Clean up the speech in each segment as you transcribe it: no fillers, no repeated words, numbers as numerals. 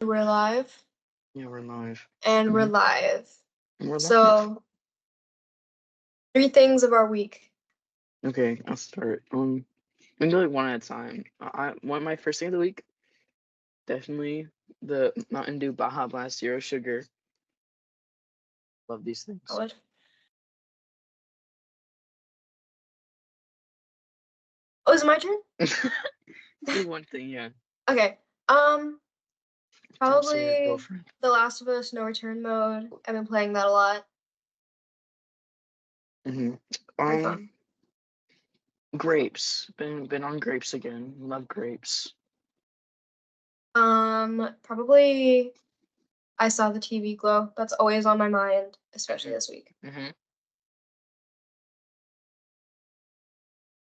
We're live Yeah, we're live. and we're hmm live. We're live. So, three things of our week. Okay, I'll start. We can do like one at a time. One my first thing of the week, definitely the Mountain Dew Baja Blast Zero Sugar. Love these things. Solid. Oh, is it my turn? Do one thing, yeah. Okay. Don't say your Probably girlfriend. The Last of Us No Return mode. I've been playing that a lot. hmm Very Um, fun. grapes. Been on grapes again. Love grapes. Probably I Saw the TV Glow. That's always on my mind, especially this week. Mm-hmm.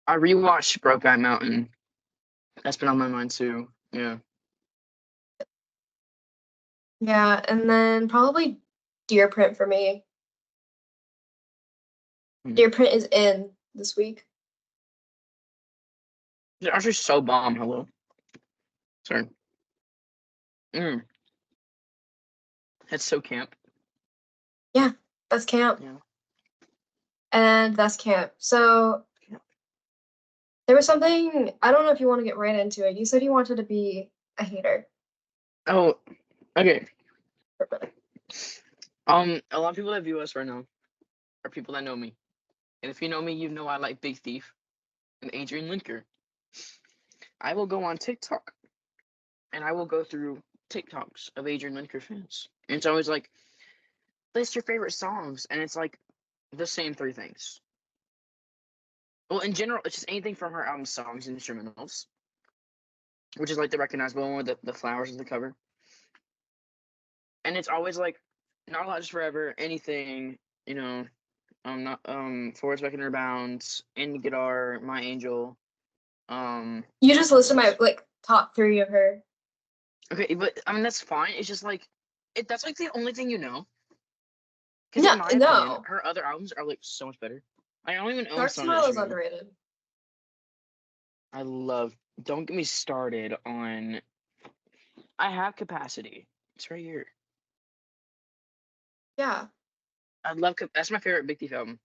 I rewatched Brokeback Mountain. That's been on my mind too. Yeah. Yeah, and then probably Deer Print for me. Mm. Deer Print is in this week. They're actually so bomb. Hello. Sorry. Mm. That's so camp. Yeah, that's camp. Yeah. And that's camp. So there was something, I don't know if you want to get right into it. You said you wanted to be a hater Oh, okay. for a minute. A lot of people that view us right now are people that know me. And if you know me, you know I like Big Thief and Adrian Linker. I will go on TikTok and I will go through TikToks of Adrian Linker fans. And it's always like, list your favorite songs. And it's like the same three things. Well, in general, it's just anything from her album songs and instrumentals, which is like the recognizable one with the flowers on the cover. And it's always like, Not a Lot Just Forever, anything, you know, not Forwards Back in Her Bounds, Indie Guitar, My Angel. You just What listed my else? like top three of her. Okay, but I mean that's fine. It's just like that's like the only thing you know. Because No, in my opinion, no. her other albums are like so much better. I don't even own Dark some of the Smile is instrumental. underrated. I love. Don't get me started on. I have Capacity. It's right here. Yeah. I love. That's my favorite Big Thief album.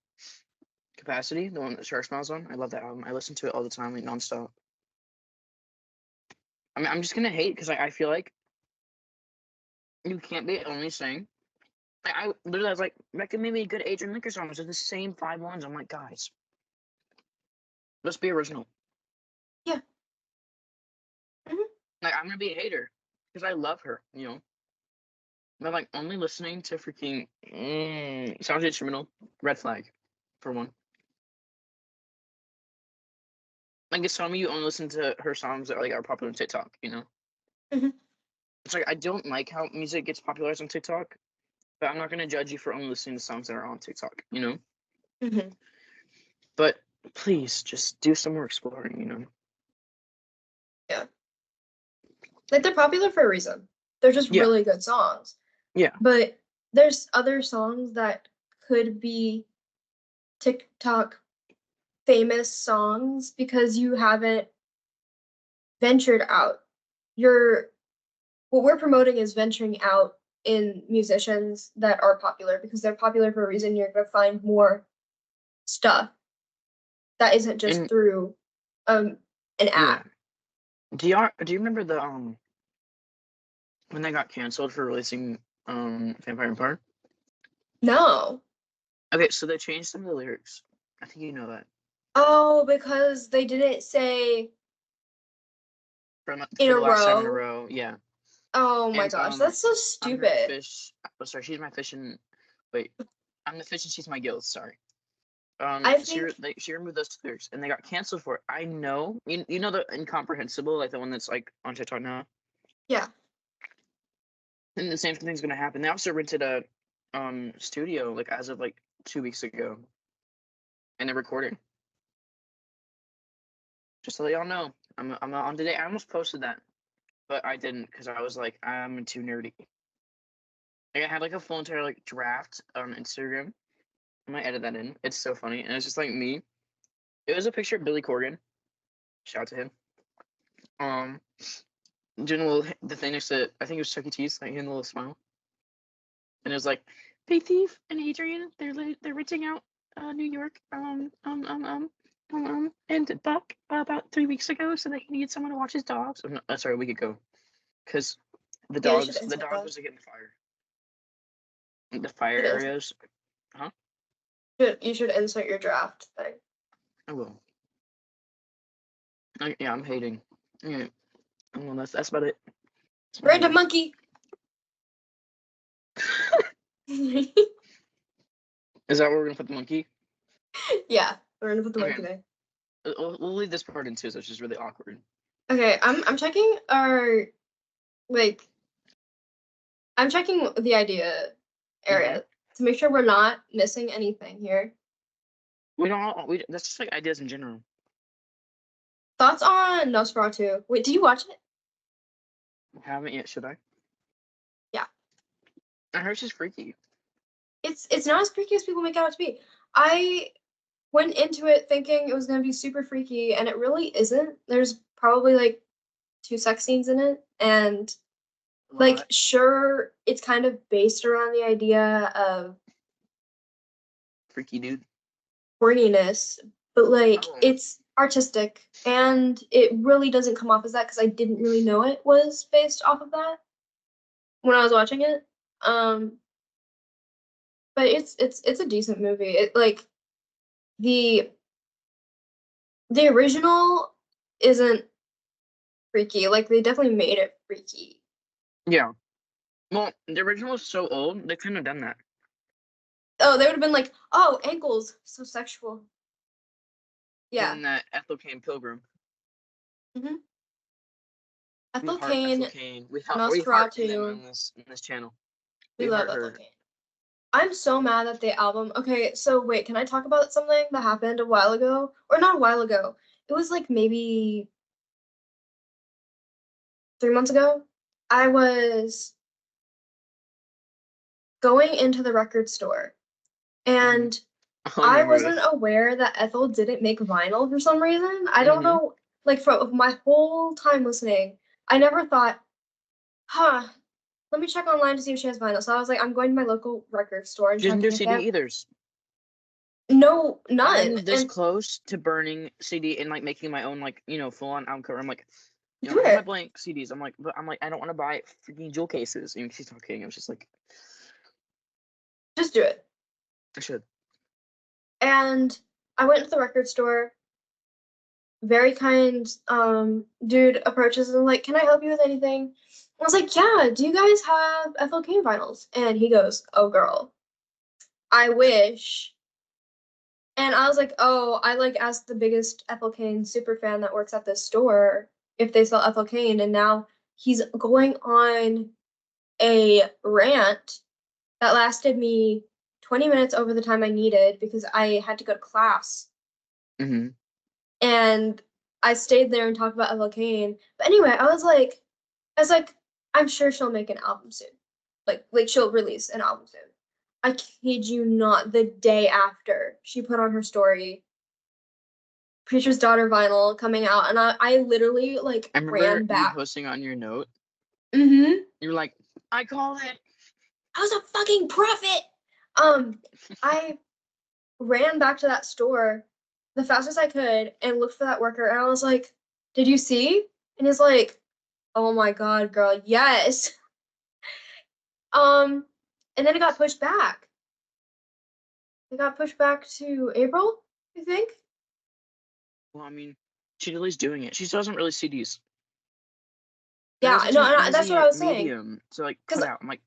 Capacity, the one that Shark Smiles on. I love that album. I listen to it all the time, like nonstop. I mean, I'm just gonna hate because I feel like you can't be only sing. I literally was like, recommend me a good Adrian Linker songs. They're the same five ones. I'm like, guys, let's be original. Yeah. hmm Like, I'm gonna be a hater because I love her, you know. But like, only listening to freaking sounds instrumental, red flag, for one. Like, it's telling me you only listen to her songs that like are popular on TikTok, you know. hmm It's like I don't like how music gets popularized on TikTok, but I'm not gonna judge you for only listening to songs that are on TikTok, you know. hmm But please, just do some more exploring, you know. Yeah. Like they're popular for a reason. They're just Yeah, really good songs. yeah. But there's other songs that could be TikTok famous songs because you haven't ventured out. You're What we're promoting is venturing out in musicians that are popular because they're popular for a reason. You're going to find more stuff that isn't just And through um an yeah. app. Do you remember the when they got canceled for releasing Vampire Empire? No. Okay, so they changed some of the lyrics. I think you know that. Oh, because they didn't say in For a the last time in a row. row, yeah. Oh my And gosh, that's so I'm her stupid. fish. Oh, sorry, she's my fish and wait, I'm the fish and she's my gills. Sorry. I think She removed those lyrics and they got canceled for it. I know. You know the incomprehensible, like the one that's like on TikTok now. yeah. And the same thing's gonna happen. They also rented a studio like as of like 2 weeks ago, and they're recording. Just to let y'all know, I'm not on today. I almost posted that, but I didn't because I was like, I'm too nerdy. Like I had like a full entire like draft on Instagram. I might edit that in. It's so funny, and it's just like me. It was a picture of Billy Corgan. Shout out to him. Um, General, the thing next to, I think it was Chuck E. Cheese, like, in the little smile. And it was like, Big Thief and Adrian, they're renting out New York, and Buck about 3 weeks ago, so that he needs someone to watch his dogs. Oh, no, sorry, a week ago, because the Yeah, you should the insert dog that. was like in the fire. In the fire Should insert- areas. Huh? You should insert your draft thing. I will. Yeah, I'm hating. Yeah. Well, that's about it. That's my Random hating. monkey. Is that where we're gonna put the monkey? Yeah, we're gonna put the Okay. monkey there. We'll leave this part in too, so it's just really awkward. Okay, I'm checking our like I'm checking the idea area to make sure we're not missing anything here. We don't. That's just like ideas in general. Thoughts on Nosferatu? Wait, did you watch it? Haven't yet. Should I? Yeah. I heard she's freaky. It's not as freaky as people make it out to be. I went into it thinking it was gonna be super freaky, and it really isn't. There's probably like 2 sex scenes in it, and like sure, it's kind of based around the idea of freaky dude. horniness, but like Oh. it's artistic, and it really doesn't come off as that because I didn't really know it was based off of that when I was watching it. But it's a decent movie. It like the original isn't freaky. Like they definitely made it freaky. Yeah. Well, the original was so old, they couldn't have done that. Oh, they would have been like, oh, ankles, so sexual. Yeah. In that Ethel Cain Pilgrim. Mm-hmm. We Ethel heart Cain, Ethel Cain. We heart them Nosferatu. on this channel. We We love heart Ethel her. Cain. I'm so mad at the album. Okay, so wait, can I talk about something that happened a while ago? Or not a while ago. It was like maybe 3 months ago. I was going into the record store and I wasn't aware that Ethel didn't make vinyl for some reason. I don't know, like from my whole time listening, I never thought, huh, let me check online to see if she has vinyl. So I was like, I'm going to my local record store and She doesn't do checking if they CD have. eiters. No, none. I'm this And close to burning CD and like making my own like full on album cover. I'm like, do I have my it. blank CDs. I'm like, I don't want to buy freaking jewel cases. She's talking. I was just like, Just do it. I should. And I went to the record store. Very kind dude approaches and like, can I help you with anything? I was like, yeah, do you guys have Ethel Cain vinyls? And he goes, oh girl, I wish. And I was like, oh, I like asked the biggest Ethel Cain super fan that works at this store if they sell Ethel Cain, and now he's going on a rant that lasted me 20 minutes over the time I needed because I had to go to class. Mm-hmm. And I stayed there and talked about Ethel Cain. But anyway, I was like, I'm sure she'll make an album soon. Like she'll release an album soon. I kid you not, the day after she put on her story, Preacher's Daughter vinyl coming out, and I literally like I remember ran back. you posting on your note. Mm-hmm. You were like, I called it. I was a fucking prophet. I ran back to that store the fastest I could and looked for that worker, and I was like, did you see? And he's like, oh my god, girl, yes. And then it got pushed back. It got pushed back to April, I think. Well, I mean, she's at least doing it. She still doesn't release CDs. Yeah, That is no, such an that's easy what I was saying. medium to like put out. I'm like,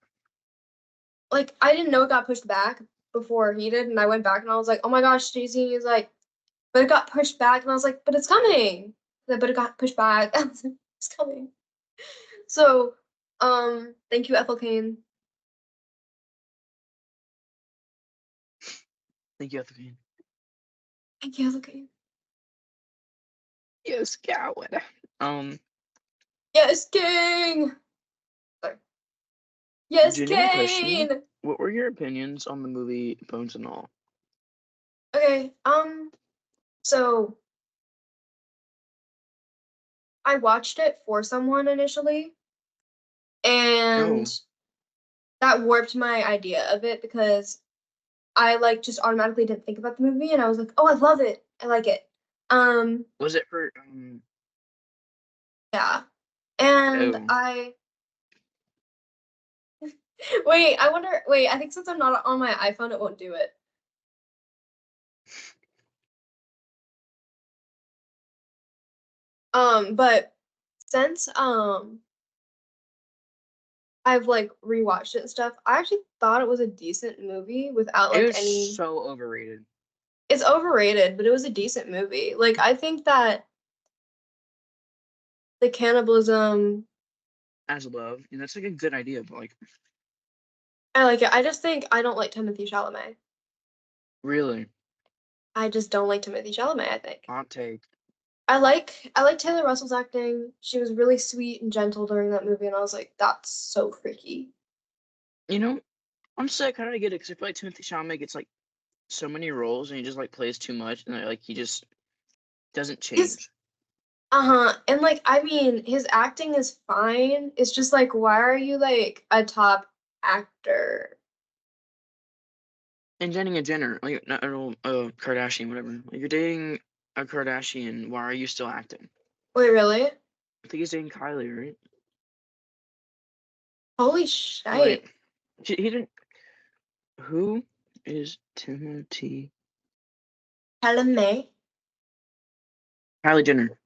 I didn't know it got pushed back before he did, and I went back and I was like, oh my gosh, Jay-Z is like, but it got pushed back, and I was like, but it's coming. But it got pushed back. It's coming. So, thank you, Ethel Cain. Thank you, Ethel Cain. Thank you, Ethel Cain. Yes, coward. Yes, King. Sorry. Yes, Genuine question. Kane. What were your opinions on the movie Bones and All? Okay, so I watched it for someone initially, and Oh, that warped my idea of it because I like just automatically didn't think about the movie, and I was like, "Oh, I love it. I like it." was it for Yeah. And oh, I wait, I wonder wait, I think since I'm not on my iPhone, it won't do it. But since I've like rewatched it and stuff, I actually thought it was a decent movie without it like was any. so overrated. It's overrated, but it was a decent movie. Like I think that the cannibalism, As love, and that's like a good idea, but like I like it. I just think I don't like Timothy Chalamet. really, I just don't like Timothy Chalamet, I think. hot take. I like Taylor Russell's acting. She was really sweet and gentle during that movie, and I was like, that's so freaky. You know, honestly, I kind of get it because I feel like Timothy Chalamet gets like so many roles and he just like plays too much and like he just doesn't His change. and like I mean, his acting is fine. It's just like, why are you like a top actor? And dating a Jenner, like not Kardashian, whatever. Like you're dating a Kardashian, why are you still acting? Wait, really? I think he's dating Kylie, right? Holy Oh, wait, shite. he didn't. Who is Timothy? Chalamet. Kylie Jenner.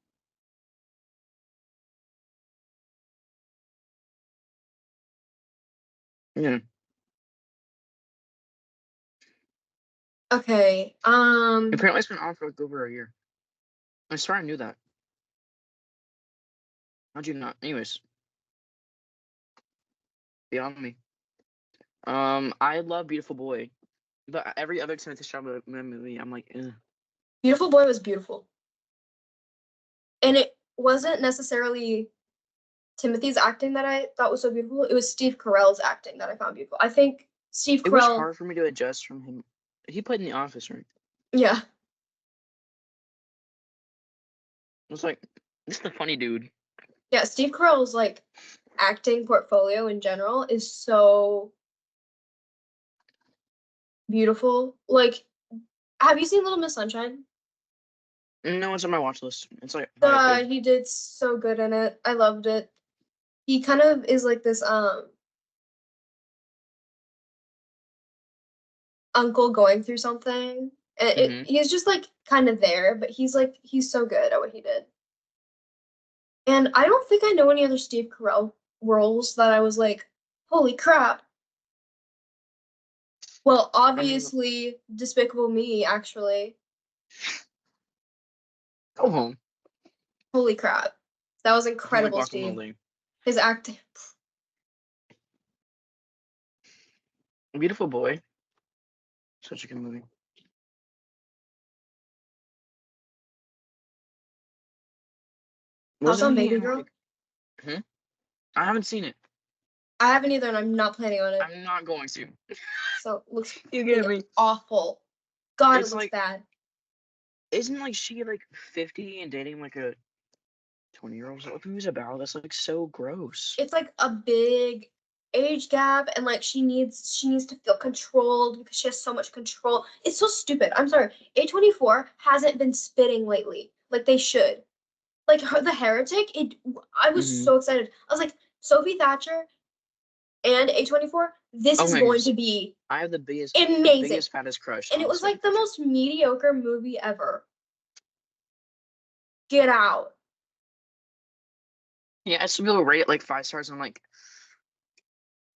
Yeah. Okay. Apparently, it's been on for like over a year. I swear I knew that. How'd you not? Anyways, beyond me. I love Beautiful Boy, but every other Timothy Chalamet movie, I'm like, eh. Beautiful Boy was beautiful. And it wasn't necessarily Timothy's acting that I thought was so beautiful. It was Steve Carell's acting that I found beautiful. I think Steve It was Carell, hard for me to adjust from him. He played in The Office, right? yeah, I was like, this is the funny dude. yeah, Steve Carell's like acting portfolio in general is so beautiful. Like, have you seen Little Miss Sunshine? No, it's on my watch list. It's like high up there. He did so good in it. I loved it. He kind of is like this uncle going through something. And Hmm. he's just like kind of there, but he's so good at what he did. And I don't think I know any other Steve Carell roles that I was like, holy crap. Well, I mean, obviously, Despicable Me, actually. go home. Holy crap. That was Holy incredible, Steve. guacamole. His acting. Beautiful Boy. Such a good movie. Thoughts Wasn't on he Baby in Girl? like? Hmm? I haven't seen it. I haven't either, and I'm not planning on it. I'm not going to. So it looks You freaking get me? awful. God, it It's looks like, bad. isn't like she like 50 and dating like a 20-year-old? What movie's about? That's like so gross. It's like a big age gap, and like she needs to feel controlled because she has so much control. It's so stupid. I'm sorry. A24 hasn't been spitting lately like they should. Like the Heretic, I was Hmm. so excited. I was like, Sophie Thatcher and A24, this Oh is my going goodness. to be I have amazing. fattest crush And it on was Sophie like the Thatcher. most mediocre movie ever. Get Out. Yeah, some people rate it like 5 stars. I'm like,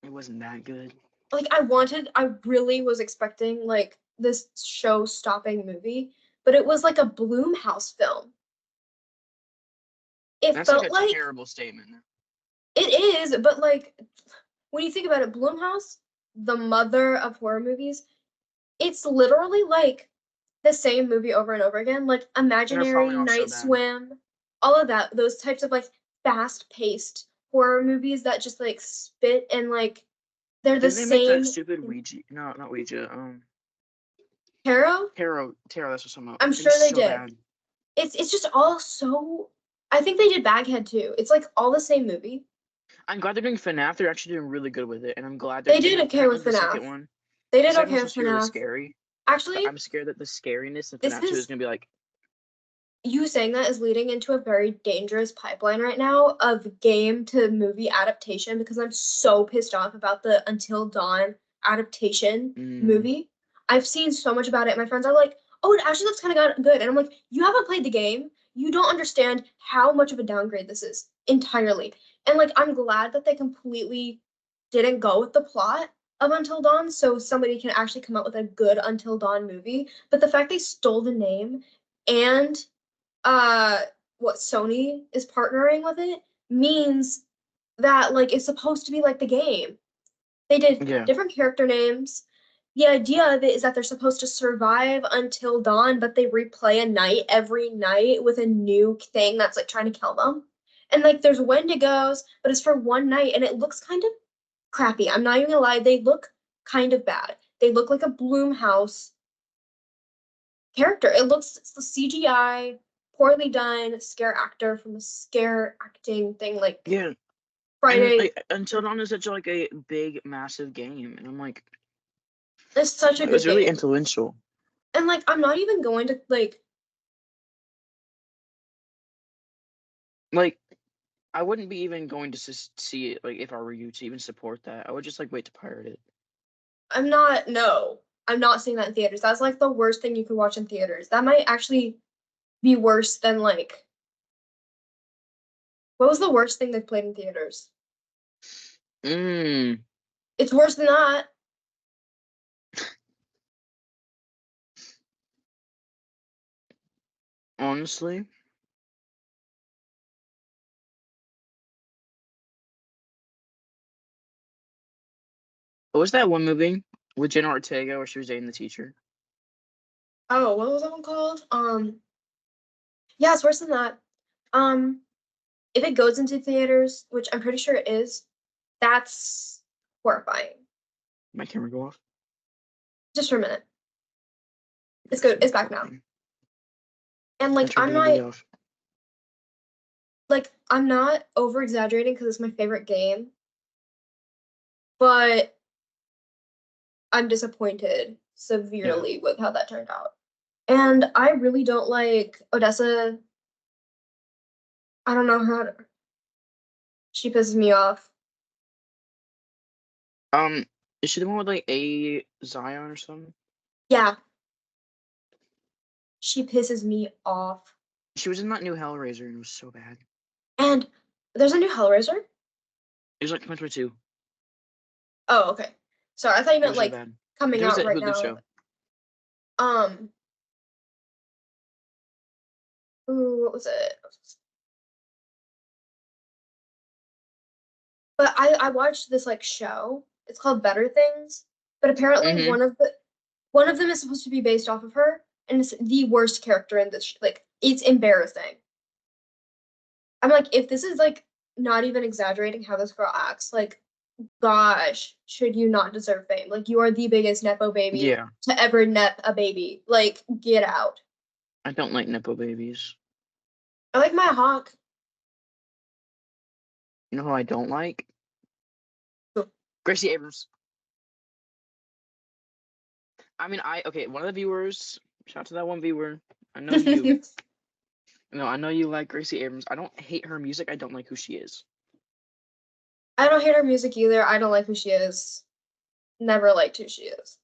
it wasn't that good. Like I really was expecting like this show-stopping movie, but it was like a Bloomhouse film. It That's like a felt like terrible statement. it is, but like when you think about it, Bloomhouse, the mother of horror movies, it's literally like the same movie over and over again, like They're Imaginary, falling off so Night bad. Swim, all of that, those types of like fast-paced horror movies that just like spit and like they're the Didn't they make that same. stupid Ouija? No, not Ouija. Tarot? Tarot. That's what I'm about. I'm It was sure they so did. bad. It's just all so I think they did Baghead too. It's like all the same movie. I'm glad they're doing FNAF. They're actually doing really good with it, and I'm glad they're They doing did it. okay Apparently, with the second FNAF. one, They the did second one's okay with supposed to be really FNAF. scary, but Actually, I'm scared that the scariness of this FNAF 2 is is gonna be like, you saying that is leading into a very dangerous pipeline right now of game to movie adaptation because I'm so pissed off about the Until Dawn adaptation mm, movie. I've seen so much about it. My friends are like, "Oh, it actually looks kind of good," and I'm like, "You haven't played the game. You don't understand how much of a downgrade this is entirely." And like, I'm glad that they completely didn't go with the plot of Until Dawn, so somebody can actually come out with a good Until Dawn movie. But the fact they stole the name and uh what Sony is partnering with it means that like it's supposed to be like the game. They did yeah, different character names. The idea of it is that they're supposed to survive until dawn, but they replay a night every night with a new thing that's like trying to kill them. And like there's Wendigos, but it's for one night and it looks kind of crappy. I'm not even gonna lie, they look kind of bad. They look like a Bloomhouse character. It looks it's the CGI, poorly done scare actor from a scare acting thing like yeah. And Friday. like Until Dawn is such like a big, massive game, and I'm like, It's such a it good was really game. influential. And like I'm not even going to like Like, I wouldn't be even going to see it like if I were you to even support that. I would just like wait to pirate it. I'm not no. I'm not seeing that in theaters. That's like the worst thing you could watch in theaters. That might actually be worse than like what was the worst thing they've played in theaters? Mm, It's worse than that. honestly, what was that one movie with Jenna Ortega where she was dating the teacher? Oh, what was that one called? Yeah, it's worse than that. Um, if it goes into theaters, which I'm pretty sure it is, that's horrifying. My camera go off. Just for a minute. It's Okay, good. so It's back now. recording. And I like turned everybody off. I'm not over exaggerating because it's my favorite game, but I'm disappointed Yeah. severely with how that turned out. And I really don't like Odessa. I don't know how to, she pisses me off. Is she the one with like a Zion or something? Yeah, she pisses me off. She was in that new Hellraiser and it was so bad. And there's a new Hellraiser. It was like 2022. Oh, okay. Sorry, I thought you It meant was really like bad. coming There was out that right Hulu now. show. Um, ooh, what was it? But I watched this like show. It's called Better Things. But apparently Mm-hmm. one of them is supposed to be based off of her, and it's the worst character in this. Like it's embarrassing. I'm like, if this is like not even exaggerating how this girl acts, like, gosh, should you not deserve fame? Like you are the biggest nepo baby Yeah. to ever nep a baby. Like get out. I don't like Nepo babies. I like my hawk. You know who I don't like? Cool. Gracie Abrams. I mean, okay, one of the viewers, shout out to that one viewer. I know you. No, I know you like Gracie Abrams. I don't hate her music. I don't like who she is. I don't hate her music either. I don't like who she is. Never liked who she is.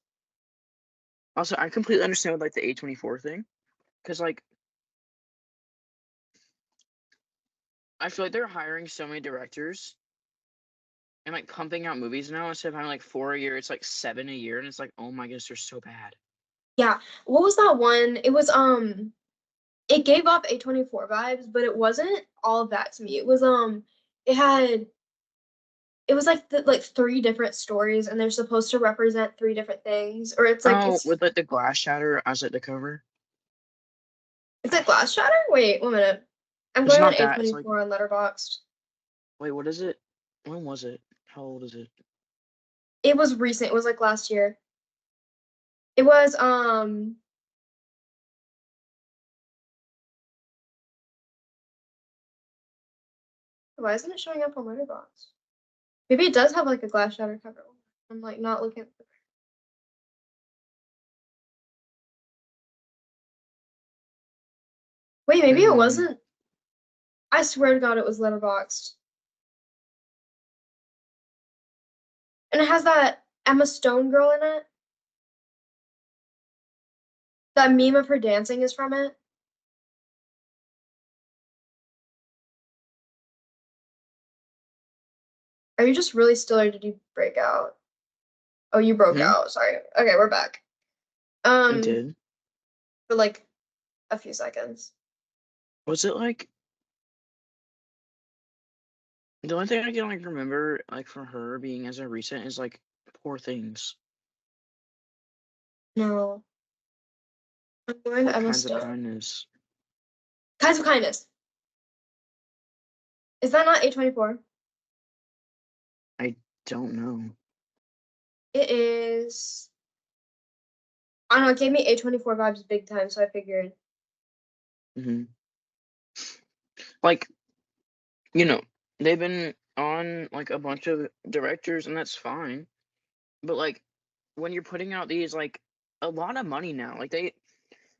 Also, I completely understand with like the A24 thing. Because like I feel like they're hiring so many directors and like pumping out movies now instead of having like 4 a year, it's like 7 a year, and it's like, oh my goodness, they're so bad. Yeah. What was that one? It was it gave off A24 vibes, but it wasn't all of that to me. It was it had it was like like three different stories and they're supposed to represent three different things. Or it's like Oh, with like the glass shatter as like the cover. it's like Glass Shatter? Wait, 1 minute. I'm It's going on not that. It's like, A24 on Letterboxd. wait, what is it? When was it? How old is it? It was recent. It was like last year. It was Why isn't it showing up on Letterboxd? Maybe it does have like a glass shutter cover. I'm like not looking at the Wait, maybe it wasn't. I swear to God it was Letterboxd. And it has that Emma Stone girl in it. That meme of her dancing is from it. Are you just really still or did you break out? Oh, you broke out. Sorry. Okay, we're back. I did. For like a few seconds. Was it like the only thing I can like remember like from her being as a recent is like Poor Things. No. I'm going to Emma Kinds of Stone. Kindness. Kinds of Kindness. Is that not A24? I don't know. It is. I don't know, it gave me A24 vibes big time, so I figured. Like, you know, they've been on like a bunch of directors, and that's fine. But like, when you're putting out these like a lot of money now, like I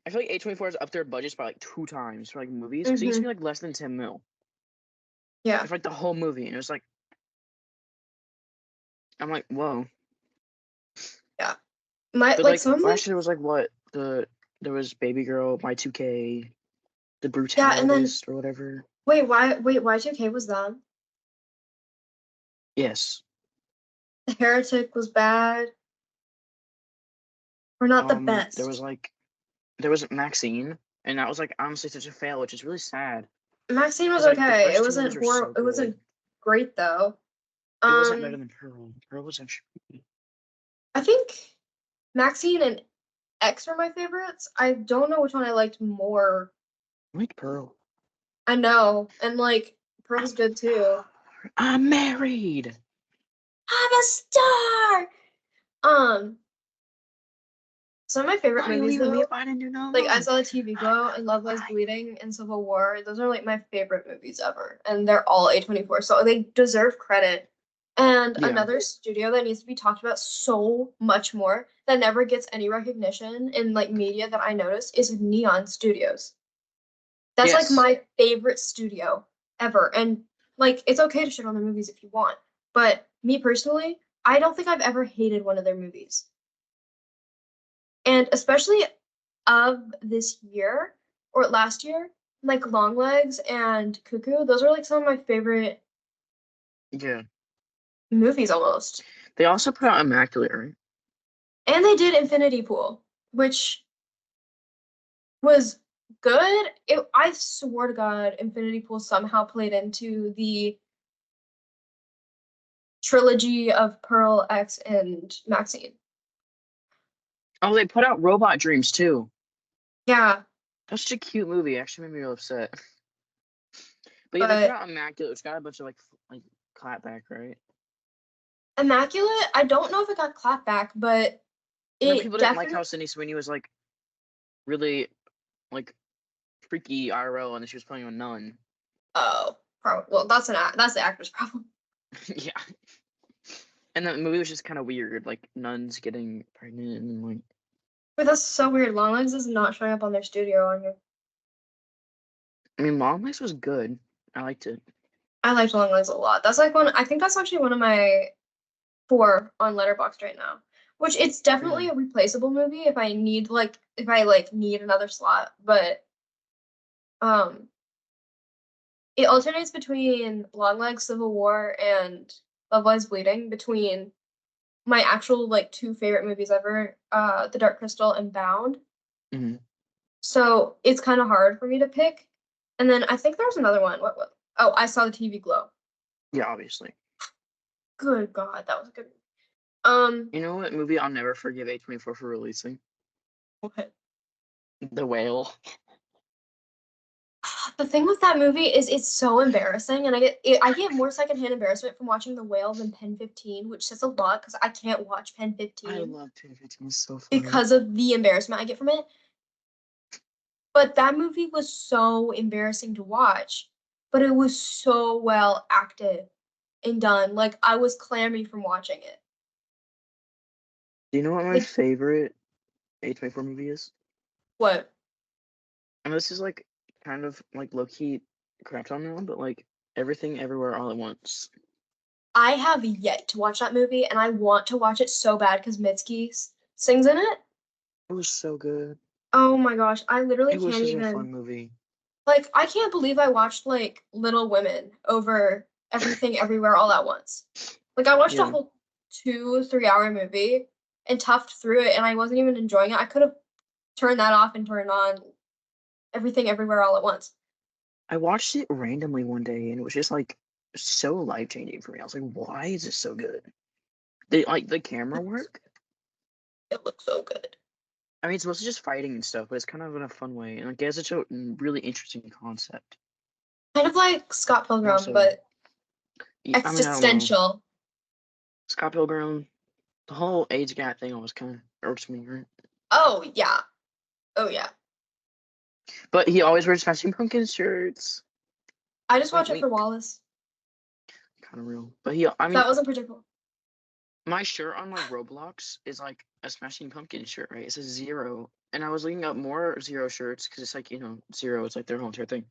feel like A24 has upped their budgets by like 2 times for like movies. Because it used to be like less than 10 mil. Yeah. For like the whole movie, and it was like, I'm like, whoa. Yeah. But Like like some of my last year was like what there was Baby Girl, My2K, The yeah, and then Brutalist or whatever. wait, Y2K was that? Yes. The Heretic was bad. Or not the There was best. like there was Maxine, and that was like honestly such a fail, which is really sad. Maxine was 'Cause like the okay. It first 2 wasn't movies were horrible. so It good. wasn't great though. It wasn't better than Pearl. Pearl was actually I think Maxine and X are my favorites. I don't know which one I liked more. I like Pearl. I know, and like Pearl's good too. I'm married. I'm a star. Some of my favorite Why are you movies leaving me though, if I didn't do no like I wrong? Saw the TV Glow and Love Lies Bleeding and Civil War. Those are like my favorite movies ever, and they're all A24, so they deserve credit. And Yeah. another studio that needs to be talked about so much more that never gets any recognition in like media that I notice is Neon Studios. That's like Yes. my favorite studio ever. And like it's okay to shit on their movies if you want, but me personally, I don't think I've ever hated one of their movies. And especially of this year or last year, like Longlegs and Cuckoo, those are like some of my favorite Yeah. movies almost. They also put out Immaculate, right? And they did Infinity Pool, which was good. I swear to God, Infinity Pool somehow played into the trilogy of Pearl, X, and Maxine. Oh, they put out Robot Dreams too. Yeah, That's such a cute movie. It actually made me real upset. But yeah, they put out Immaculate, which got a bunch of like clapback, right? Immaculate, I don't know if it got clapped back, but No, it people didn't like definitely. how Sydney Sweeney was like really like freaky IRL, and then she was playing a nun. Oh, probably. Well, that's the actor's problem. Yeah. And the movie was just kind of weird, like nuns getting pregnant and like. But that's so weird. Longlegs is not showing up on their studio on here. I mean, Longlegs was good. I liked it. I liked Longlegs a lot. That's like one. I think that's actually one of my 4 on Letterboxd right now. Which it's definitely a replaceable movie if I need need another slot. But um, it alternates between Longlegs, Civil War, and Love Lies Bleeding between my actual like 2 favorite movies ever, The Dark Crystal and Bound. Mm-hmm. So it's kind of hard for me to pick. And then I think there's another one. What? Oh, I Saw the TV Glow. Yeah, obviously. Good God, that was a good. You know what movie I'll never forgive A24 for releasing? What? The Whale. The thing with that movie is it's so embarrassing, and I get more secondhand embarrassment from watching The Whale than Pen 15, which says a lot because I can't watch Pen 15. I love 1015. It's so funny. Because of the embarrassment I get from it. But that movie was so embarrassing to watch. but it was so well acted and done. Like I was clammy from watching it. Do you know what my Like favorite A24 movie is? what? And this is like kind of like low key crap on now, but like Everything Everywhere All at Once. I have yet to watch that movie, and I want to watch it so bad because Mitski sings in it. It was so good. Oh my gosh, I literally It was can't such a fun even. movie. Like, I can't believe I watched like Little Women over Everything Everywhere All at Once. Like, I watched a Yeah. whole 2 3 hour movie and toughed through it, and I wasn't even enjoying it. I could have turned that off and turned on Everything Everywhere All at Once. I watched it randomly one day and it was just like so life changing for me. I was like, why is this so good? The camera work? It looks so good. I mean, it's mostly just fighting and stuff, but it's kind of in a fun way. And like, it has such a really interesting concept. Kind of like Scott And Pilgrim, also, but I mean, I don't know. existential. Scott Pilgrim, the whole age gap thing always kind of irks me, right? Oh yeah. Oh yeah. But he always wears Smashing Pumpkins shirts. I just Wink, watch it for wink. Wallace. Kind of real. But he, I mean, That wasn't predictable. my shirt on like Roblox is like a Smashing Pumpkins shirt, right? It says Zero. And I was looking up more Zero shirts because it's like, Zero is like their whole entire thing.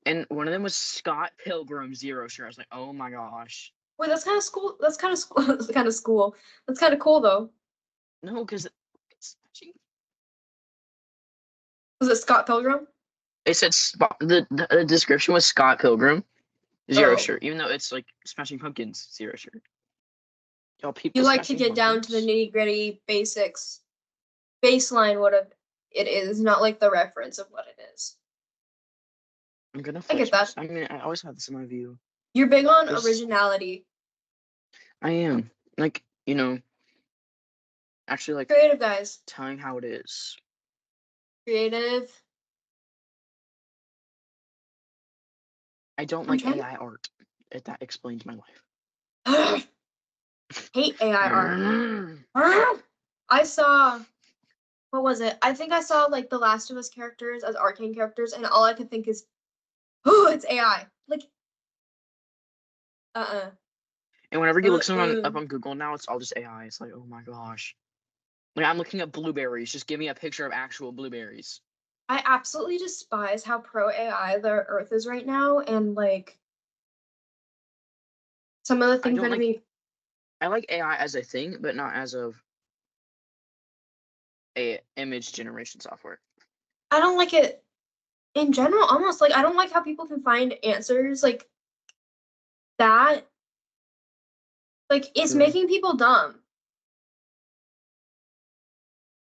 And one of them was Scott Pilgrim Zero shirt. I was like, oh my gosh. Wait, that's kind of school. That's kind of school. That's kind of school. That's kind of cool though. No, because it's Was it Scott Pilgrim? it said the description was Scott Pilgrim Zero Oh, shirt, even though it's like Smashing Pumpkins Zero shirt. Y'all peep you the like to Smashing get down to the Pumpkins? nitty gritty basics, baseline it is, not like the reference of what it is. I'm gonna I get flex. that. I mean, I always have this in my view. You're big on There's, originality, I am like, actually like creative guys, telling how it is. creative. I don't I'm like trying AI art. If that explains my to hate AI art. life. I saw, what was it? I think I saw like the Last of Us characters as arcane characters, and all I could think is, oh, it's AI. Like, uh-uh. And whenever you look something Uh-uh. up on Google now, it's all just AI. It's like, oh my gosh. Like I'm looking up blueberries. Just give me a picture of actual blueberries. I absolutely despise how pro AI the Earth is right now, and like some of the I things don't that I like. mean, I like AI as a thing, but not as of a image generation software. I don't like it in general. Almost like I don't like how people can find answers like that. Like it's True. making people dumb.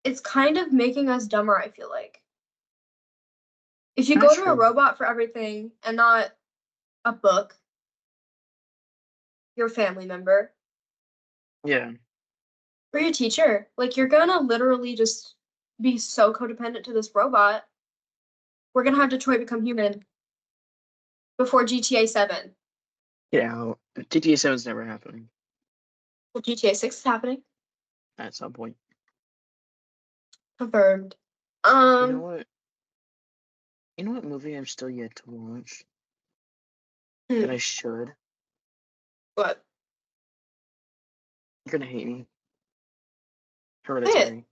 It's kind of making us dumber, I feel like. If you go That's to a true. robot for everything and not a book, your family member, Yeah. or your teacher, like you're gonna literally just be so codependent to this robot. We're gonna have Detroit Become Human before GTA 7. Yeah. GTA 7 is never happening Well, GTA 6 is happening. at some point. Confirmed. You know what? You know what movie I'm still yet to watch that Hmm, I should? what? You're gonna hate me. Say it. Hereditary.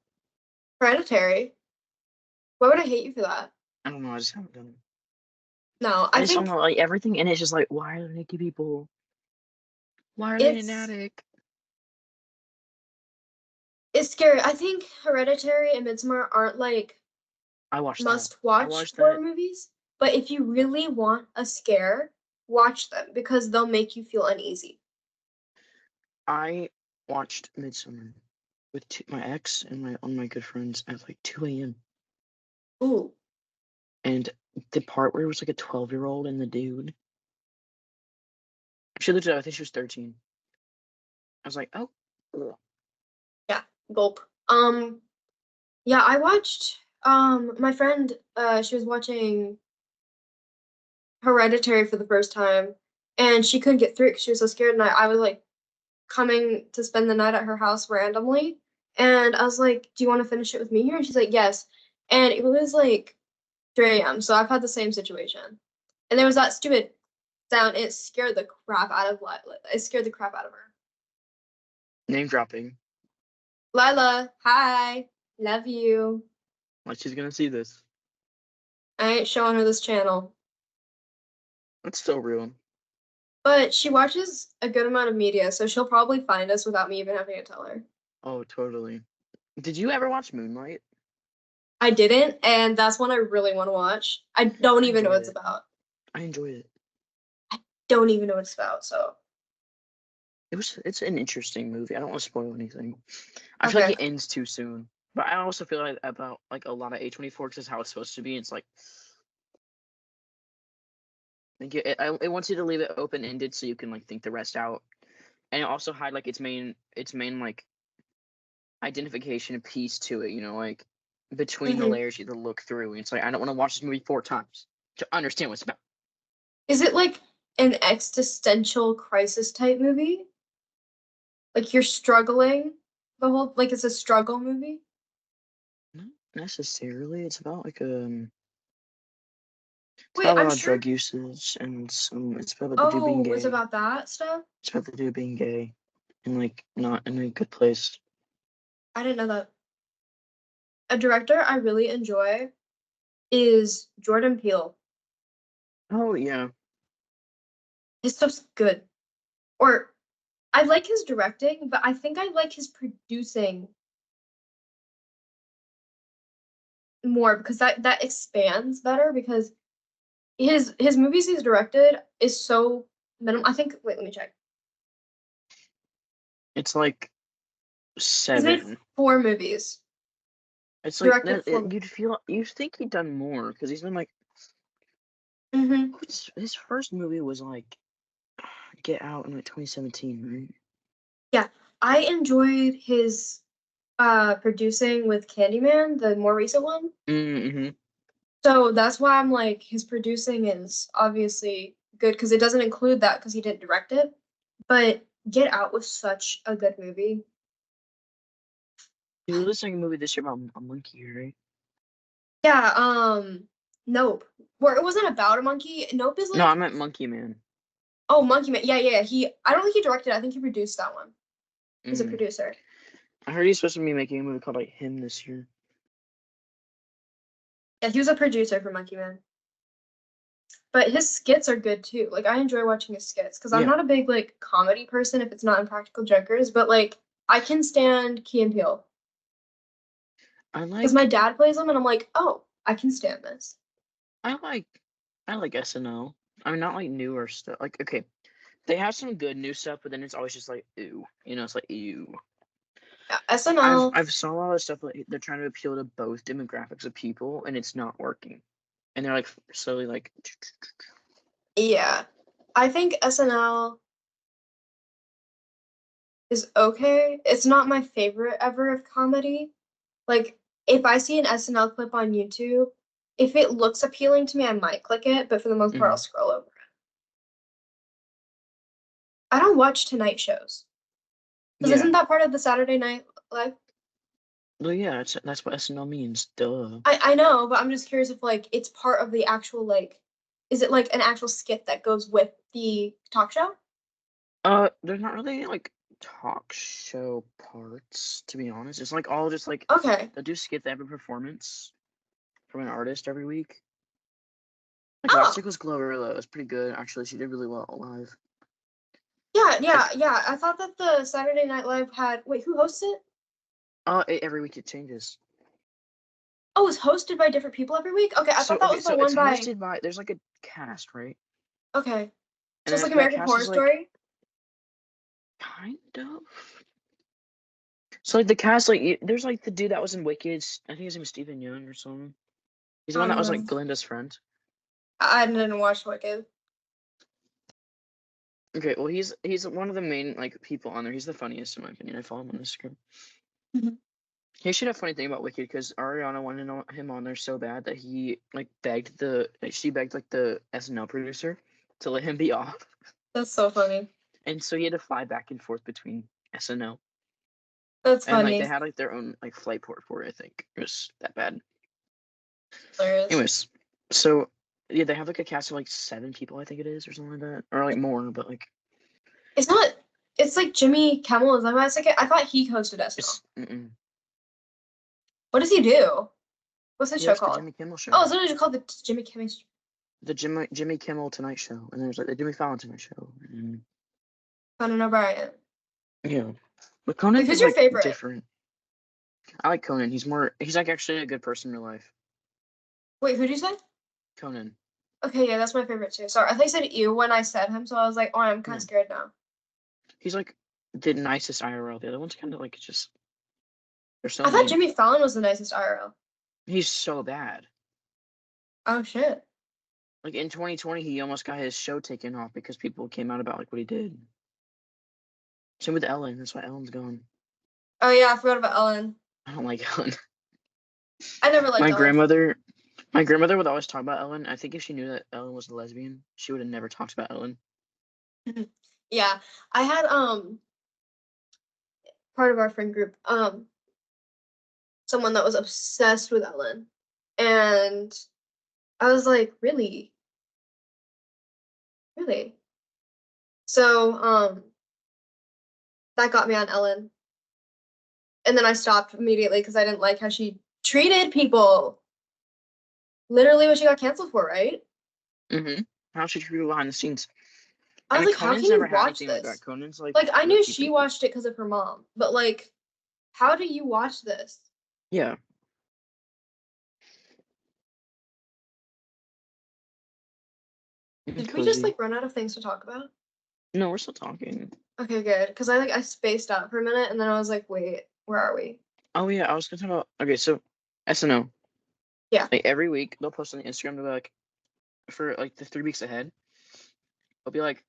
Hereditary. Why would I hate you for that? I don't know. I just haven't done it. No, I I just don't think know. Like everything in it's just like, why are there naked people? Why are they in an it's attic? it's scary. I think Hereditary and Midsommar aren't like I watched that. must I watch watched horror that. movies, but if you really want a scare, watch them because they'll make you feel uneasy. I watched Midsummer with my ex and my good friends at like 2 a.m. Ooh, And the part where it was like a 12-year-old and the dude. She looked it up. I think she was 13. I was like, oh, ugh. yeah, gulp. Yeah, I watched my friend she was watching Hereditary for the first time and she couldn't get through it because she was so scared and I was like coming to spend the night at her house randomly and I was like, "Do you want to finish it with me here?" And she's like, "Yes." And it was like 3 a.m. So I've had the same situation. And there was that stupid sound. It scared the crap out of Lila. It scared the crap out of her. Name dropping. Lila, hi, love you. Like she's gonna see this. I ain't showing her this channel. That's still real. But she watches a good amount of media, so she'll probably find us without me even having to tell her. Oh, totally. Did you ever watch Moonlight? I didn't, and that's one I really want to watch. I don't even know what it's about. I enjoyed it. Don't even know what it's about, so. It's an interesting movie. I don't want to spoil anything. I feel like it ends too soon. But I also feel like about like a lot of A24 because it's how it's supposed to be. It's like it wants you to leave it open ended so you can like think the rest out, and it also had like its main like identification piece to it. You know, like between the layers you have to look through. And it's like I don't want to watch this movie 4 times to understand what it's about. Is it like an existential crisis type movie? Like you're struggling the whole like it's a struggle movie? Not necessarily. It's about like it's Wait, about a I'm lot of sure. drug usage and it's about the dude being Oh, gay. it's about that stuff? It's about the dude being gay and like not in a good place. I didn't know that. A director I really enjoy is Jordan Peele. Oh yeah. His stuff's good. Or I like his directing, but I think I like his producing more because that expands better because his movies he's directed is so minimal. I think wait, let me check. It's like He's made 7. 4 movies. It's like Directed 4. you'd think he'd done more because he's been like his first movie was like Get Out in like 2017, right? Yeah, I enjoyed his producing with Candyman, the more recent one. Mm-hmm. So that's why I'm like his producing is obviously good because it doesn't include that because he didn't direct it. But Get Out was such a good movie. He released like a movie this year about a monkey, right? Yeah, Nope. Where it wasn't about a monkey. Nope is No, like I meant Monkey Man. oh Monkey Man. Yeah. I don't think he directed it. I think he produced that one. He's a Mm. producer. I heard he's supposed to be making a movie called like Him this year. Yeah, he was a producer for Monkey Man. But his skits are good too. Like I enjoy watching his skits because I'm not a big like comedy person if it's not Impractical Jokers, but like I can stand Key and Peele. Because my dad plays them and I'm like, oh, I can stand this. I like SNL. I mean, not like newer stuff. Like, okay, they have some good new stuff, but then it's always just like, ew. You know, it's like, ew. Yeah, SNL. I've saw a lot of stuff like they're trying to appeal to both demographics of people, and it's not working. And they're like slowly like. Yeah, I think SNL is okay. It's not my favorite ever of comedy. Like if I see an SNL clip on YouTube, if it looks appealing to me, I might click it, but for the most part, I'll scroll over it. I don't watch Tonight shows. Because isn't that part of the Saturday Night Live? Well, yeah, that's what SNL means. Duh. I know, but I'm just curious if like it's part of the actual like, is it like an actual skit that goes with the talk show? There's not really like talk show parts, to be honest. It's like all just like Okay. they do skit they have a performance from an artist every week. Like last week was Glorilla. It was pretty good actually. She did really well live. Yeah. I thought that the Saturday Night Live had wait, who hosts it? Every week it changes. Oh, it's hosted by different people every week? Okay, I thought that was the one it's hosted by there's like a cast, right? Okay. And Just like American Horror Story? Kind of. So like the cast, like there's like the dude that was in Wicked. I think his name is Stephen Young or something. He's the one that was like Glinda's friend. I didn't watch Wicked. Okay, well he's one of the main like people on there. He's the funniest in my opinion. I follow him on Instagram. He should have a funny thing about Wicked because Ariana wanted him on there so bad that he like she begged like the SNL producer to let him be off. That's so funny. And so he had to fly back and forth between SNL. That's funny. And like they had like their own like flight port for it, I think. It was that bad. Hilarious. Anyways, so Yeah, they have like a cast of like 7 people, I think it is, or something like that, or like more, but like It's not. It's like Jimmy Kimmel is my second. I thought he hosted SNL. it's What does he do? What's his he show hosts the called? Jimmy Kimmel show, Oh, it's literally just called the Jimmy Kimmel. the Jimmy Kimmel Tonight Show, and there's like the Jimmy Fallon Tonight Show. And, Conan O'Brien. yeah, but Like, Conan who's is your like favorite? different. I like Conan. He's like actually a good person in real life. Wait, who did you say? Conan. Okay, yeah, that's my favorite too. Sorry, I thought you said you when I said him, so I was like, oh, I'm kind of Yeah. scared now. He's like the nicest IRL. The other one's kind of like just they're so I thought mean. Jimmy Fallon was the nicest IRL. He's so bad. Oh shit. Like in 2020, he almost got his show taken off because people came out about like what he did. Same with Ellen. That's why Ellen's gone. Oh yeah, I forgot about Ellen. I don't like Ellen. I never liked My Ellen. grandmother would always talk about Ellen. I think if she knew that Ellen was a lesbian, she would have never talked about Ellen. Yeah, I had part of our friend group someone that was obsessed with Ellen, and I was like, really, really. So that got me on Ellen, and then I stopped immediately because I didn't like how she treated people. Literally, what she got canceled for, right? How she treat people behind the scenes. I I was mean, like, how Conan's can you never had watch anything like that. this? Conan's like Like, I knew low-key she pretty cool. watched it because of her mom, but like, how do you watch this? Yeah. Did we just Cozy. like run out of things to talk about? No, we're still talking. Okay, good. Because I spaced out for a minute and then I was like, wait, where are we? Oh yeah, I was gonna talk about. Okay, so SNL. Yeah. Like every week they'll post on Instagram. They'll be like, for like the 3 weeks ahead, they'll be like,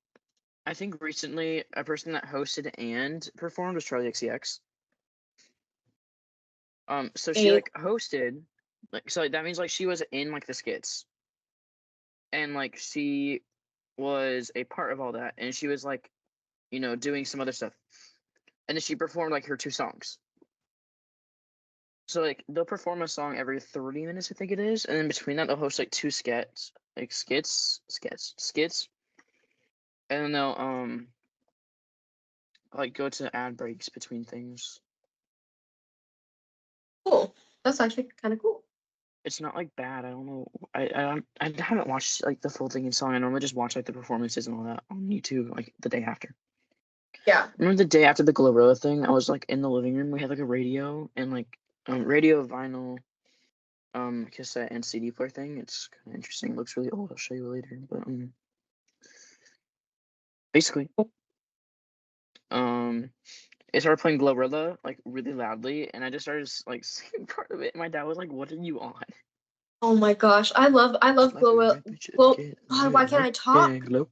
I think recently a person that hosted and performed was Charlie XCX. So she like hosted, like so like, that means like she was in like the skits, and like she was a part of all that, and she was like, doing some other stuff, and then she performed like her 2 songs. So like they'll perform a song every 30 minutes, I think it is, and then between that they'll host like 2 skits, like skits, and then they'll like go to ad breaks between things. Cool. That's actually kind of cool. It's not like bad. I don't know. I haven't watched like the full thing in song. I normally just watch like the performances and all that on YouTube like the day after. Yeah. Remember the day after the Glorilla thing? I was like in the living room. We had like a radio and like radio, vinyl, cassette and CD player thing. It's kind of interesting. It looks really old. I'll show you later. But basically, it started playing Glorilla like really loudly, and I just started like singing part of it. And my dad was like, "What are you on?" Oh my gosh. I love Like a Glow. rapid shit Glow. kid. God, why can't I Yeah, talk? glow.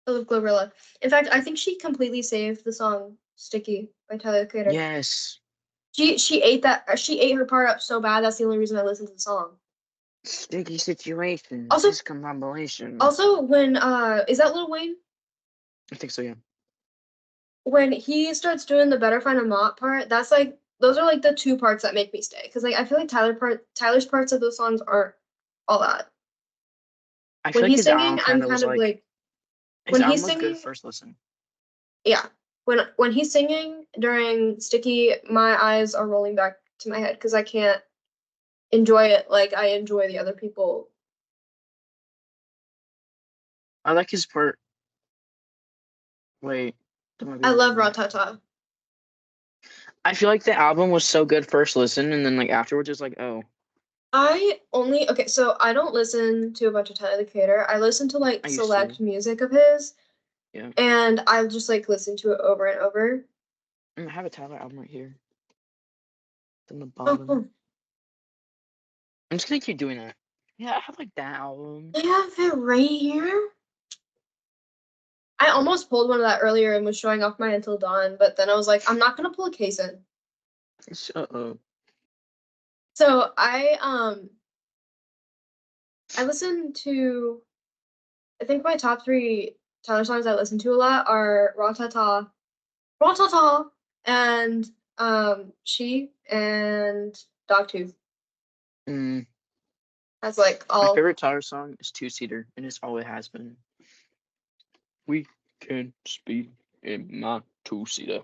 I love Glorilla. In fact, I think she completely saved the song "Sticky" by Tyler the Creator. Yes. She ate her part up so bad. That's the only reason I listened to the song. Sticky situations. Also, Discombobulation. when is that Lil Wayne? I think so, yeah. When he starts doing the "Better Find a Mop" part, that's like those are like the 2 parts that make me stay. Because like I feel like Tyler's parts of those songs aren't all that. I feel When like he's his album singing, I'm kind of kind was of like like his when album he's was good singing, first listen. yeah. When he's singing during Sticky, my eyes are rolling back to my head because I can't enjoy it like I enjoy the other people. I like his part. Wait, that might be I the love wrong one. Ratata. I feel like the album was so good first listen, and then like afterwards it's like, oh, So I don't listen to a bunch of Tyler the Creator. I listen to like I used to. select music of his, Yeah. and I'll just like listen to it over and over. I have a Tyler album right here. It's on the Oh, bottom. cool. I'm just gonna keep doing that. Yeah, I have like that album. I have it right here. I almost pulled one of that earlier and was showing off my Until Dawn, but then I was like, I'm not gonna pull a case in. Uh-oh. So I listen to I think my top 3 Tyler songs I listen to a lot are Ratata, Ratata, and She and Dogtooth. Mm. That's like My all. favorite Tyler song is Two Seater, and it's always has been. We can speed in my two-seater.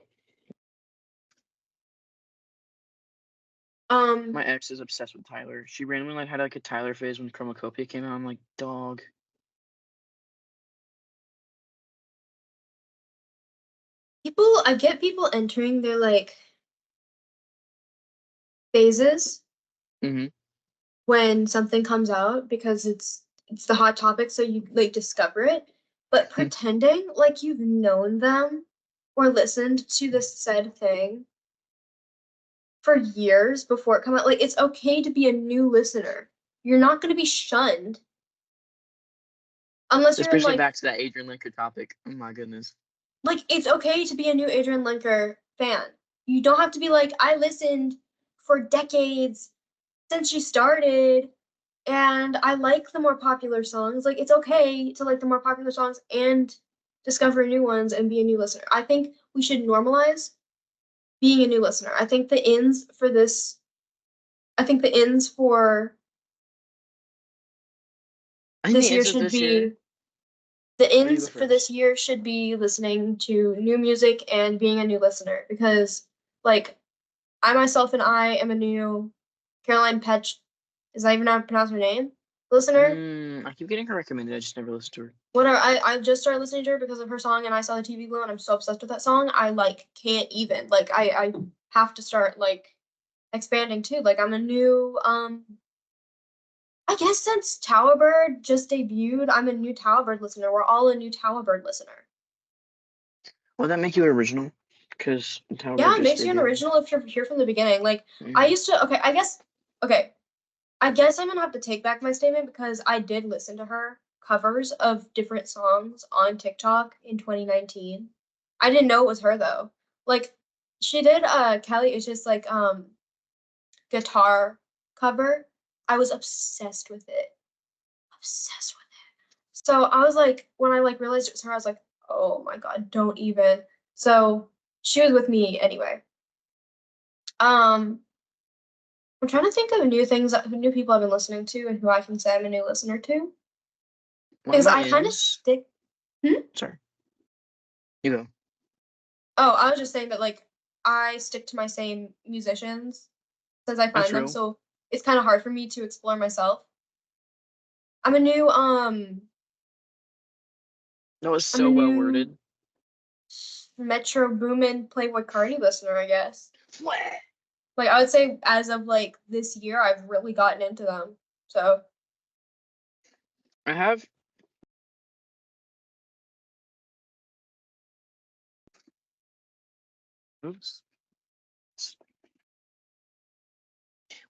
My ex is obsessed with Tyler. She randomly like had like a Tyler phase when Chromacopia came out. I'm like, dog. I get people entering their like phases Mm-hmm. when something comes out because it's the hot topic, so you like discover it. But pretending like you've known them or listened to this said thing for years before it come out, like it's okay to be a new listener. You're not going to be shunned unless you're Especially back to that Adrian Linker topic. Oh my goodness. like it's okay to be a new Adrian Linker fan. You don't have to be like, I listened for decades since she started and I like the more popular songs. Like it's okay to like the more popular songs and discover new ones and be a new listener. I think we should normalize being a new listener. I think the ins for this I think the ins for I think this the year ends of should this year. be the Oh, you go ins for this first. year should be listening to new music and being a new listener because like I myself and I am a new Caroline Petch. Is that even how to pronounce her name? Listener. I keep getting her recommended. I just never listened to her. Whatever. I just started listening to her because of her song, and I saw the TV Glue, and I'm so obsessed with that song. I like can't even like I have to start like expanding too. Like I'm a new I guess since Tower Bird just debuted, I'm a new Tower Bird listener. We're all a new Tower Bird listener. Will that make you original? Because Tower Yeah, Bird it just makes you an debuted. original if you're here from the beginning. Like I Mm. used to. Okay. I guess I'm gonna have to take back my statement because I did listen to her covers of different songs on TikTok in 2019. I didn't know it was her though. Like she did Kelly is just like guitar cover. I was obsessed with it. Obsessed with it. So I was like when I like realized it was her, I was like, oh my god, don't even. So she was with me anyway. Um I'm trying to think of new things new people I've been listening to and who I can say I'm a new listener to. One of Because my I kind of ends. stick. Hmm? Sorry, you go. Oh, I was just saying that like I stick to my same musicians since I That's find them, real. so it's kind of hard for me to explore myself. I'm a new That was I'm a so well new worded. Metro Boomin Playboy Cardi listener, I guess. What? Like I would say as of like this year, I've really gotten into them. So I have. Oops.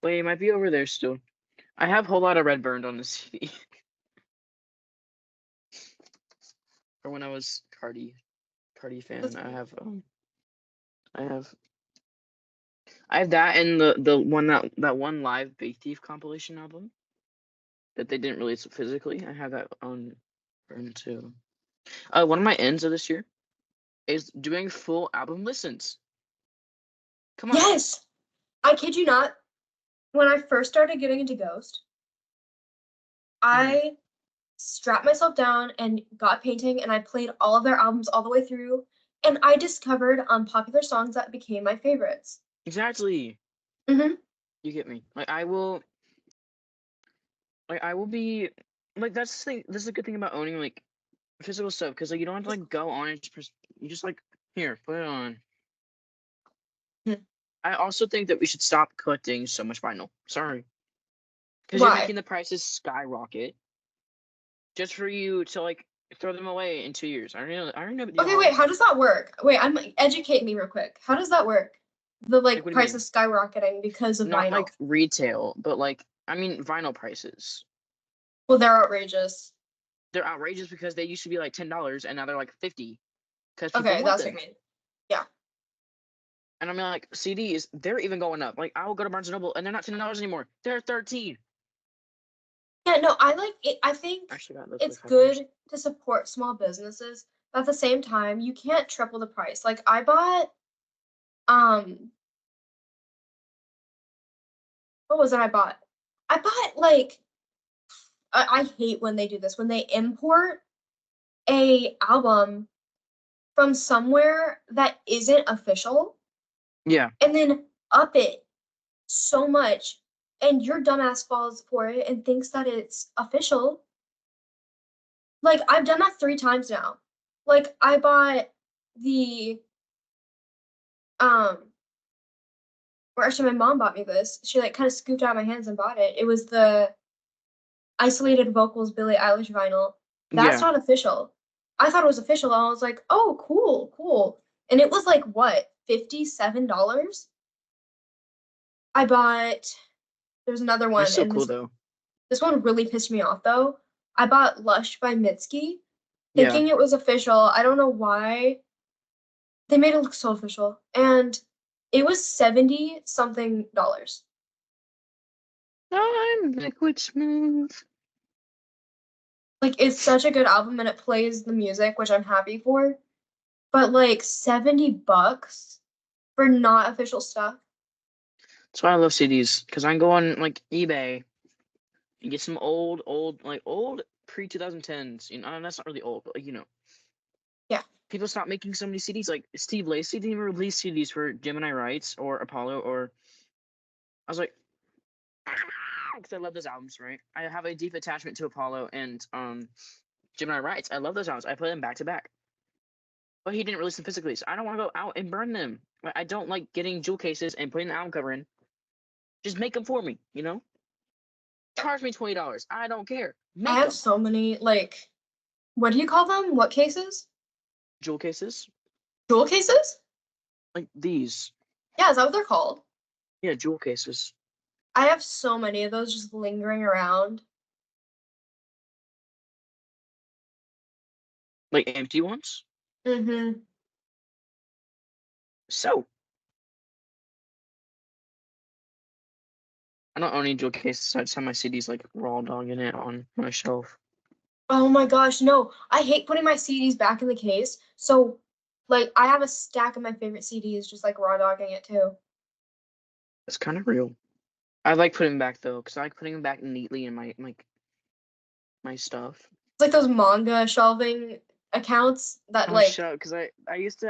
Wait, it might be over there still. I have a whole lot of Red Burned on the CD. Or when I was Cardi fan, that's cool. I have I have that and the one that one live Big Thief compilation album that they didn't release physically. I have that on burn too. One of my ends of this year is doing full album listens. Come on. Yes, I kid you not. When I first started getting into Ghost, Hmm. I strapped myself down and got painting and I played all of their albums all the way through and I discovered popular songs that became my favorites. Exactly. Hmm. You get me. I will be like that's the thing. This is a good thing about owning like physical stuff because like you don't have to like go on and you just like here put it on. I also think that we should stop collecting so much vinyl. Sorry, because you're Why? making the prices skyrocket just for you to like throw them away in 2 years. I don't know what they Okay, are. wait, how does that work? Wait, educate me real quick. How does that work? The Like like what do you price mean? is skyrocketing because of Not vinyl. like retail, but like I mean vinyl prices. Well, they're outrageous. They're outrageous because they used to be like $10 and now they're like 50 because people Okay, want that's what them. I mean. Yeah. And I mean like CDs, they're even going up. Like I will go to Barnes and Noble and they're not $10 anymore. They're 13. Yeah, no, I like it. I think Actually got those for it's like $5. good to support small businesses, but at the same time, you can't triple the price. Like I bought um what was it I bought? I bought like I hate when they do this, when they import a album from somewhere that isn't official Yeah. and then up it so much, and your dumbass falls for it and thinks that it's official. Like, I've done that 3 times now. Like, I bought the, um or actually my mom bought me this. She, like, kinda scooped out of my hands and bought it. It was the Isolated Vocals Billie Eilish vinyl. That's Yeah. not official. I thought it was official, and I was like, "Oh, cool, cool." And it was, like, what, $57? I bought there's another They're one, so and cool though. this one really pissed me off, though. I bought Lush by Mitski, Yeah. thinking it was official. I don't know why. They made it look so official, and it was 70 something dollars. I'm liquid smooth. Like, it's such a good album, and it plays the music, which I'm happy for, but, like, 70 bucks for not official stuff? That's why I love CDs, because I can go on like eBay and get some like old pre-2010s. You know, and that's not really old, but like, Yeah. people stop making so many CDs. Like Steve Lacy didn't even release CDs for Gemini Rights or Apollo, or I was like, because I love those albums, right? I have a deep attachment to Apollo and Gemini Rights. I love those albums. I play them back to back. But he didn't release them physically, so I don't want to go out and burn them. I don't like getting jewel cases and putting the album cover in. Just make them for me, Charge me $20. I don't care. I Make have them. so many, like, what do you call them? What cases? Jewel cases? Jewel cases? Like these. Yeah, is that what they're called? Yeah, jewel cases. I have so many of those just lingering around. Like empty ones. Mhm. So, I don't own any jewel cases. I just have my CDs like raw dogging it on my shelf. Oh my gosh, no. I hate putting my CDs back in the case. So, like, I have a stack of my favorite CDs just like raw dogging it too. It's kind of real. I like putting them back though, because I like putting them back neatly in my stuff. It's like those manga shelving accounts that Oh, like shut because I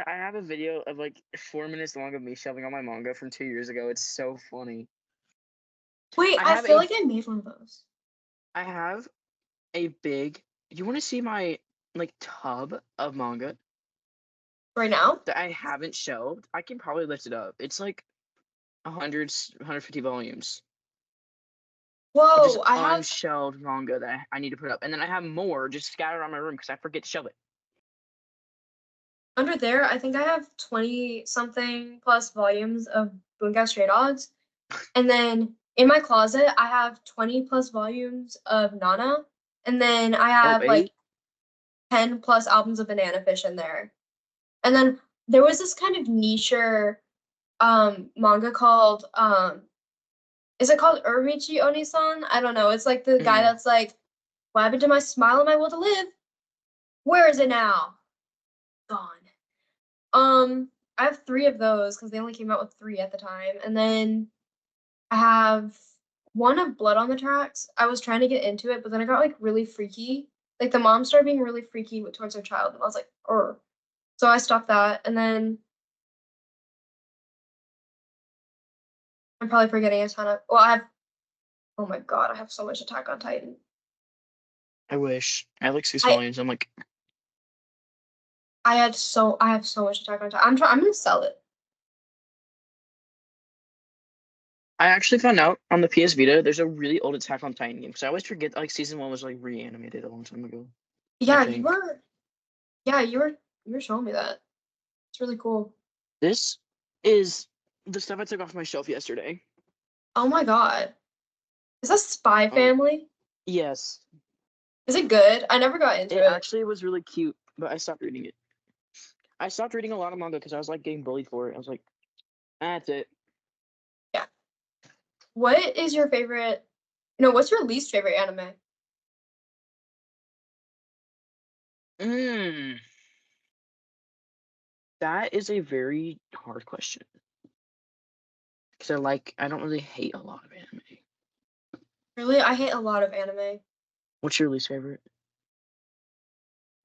have a video of like 4 minutes long of me shelving all my manga from 2 years ago. It's so funny. wait, I I have feel a like I made one of those. I have a big. You want to see my like tub of manga Right now? that I haven't shelved? I can probably lift it up. It's like 150 volumes of just Whoa, I have unshelved manga that I need to put up, and then I have more just scattered around my room because I forget to shelve it. under there, I think I have 20 something plus volumes of Bunga Stray Dogs. And then in my closet, I have 20 plus volumes of Nana. And then I Oh, have like eight. 10 plus albums of Banana Fish in there. And then there was this kind of niche manga called is it called Urichi Onisan? I don't know. It's like the guy Mm. that's like, what happened to my smile and my will to live? Where is it now? Gone. I have 3 of those because they only came out with 3 at the time. And then I have one of Blood on the Tracks. I was trying to get into it, but then I got like really freaky. Like the mom started being really freaky towards her child, and I was like, "Oh." So I stopped that, and then I'm probably forgetting a ton of. Well, I have. Oh my god, I have so much Attack on Titan. I wish I have like 6 I volumes. I'm like, I have so much Attack on Titan. I'm gonna sell it. I actually found out on the PS Vita there's a really old Attack on Titan game because I always forget like season 1 was like reanimated a long time ago. I Yeah, think you were showing me that. It's really cool. this is the stuff I took off my shelf yesterday. Oh my god, is that Spy Um, Family? yes, Is it good? I never got into it it. actually was really cute, but I stopped reading it. I stopped reading a lot of manga because I was like getting bullied for it. I was like, that's it. Yeah. What is your favorite? No, what's your least favorite anime? Mm, that is a very hard question because I don't really hate a lot of anime. Really, I hate a lot of anime. What's your least favorite?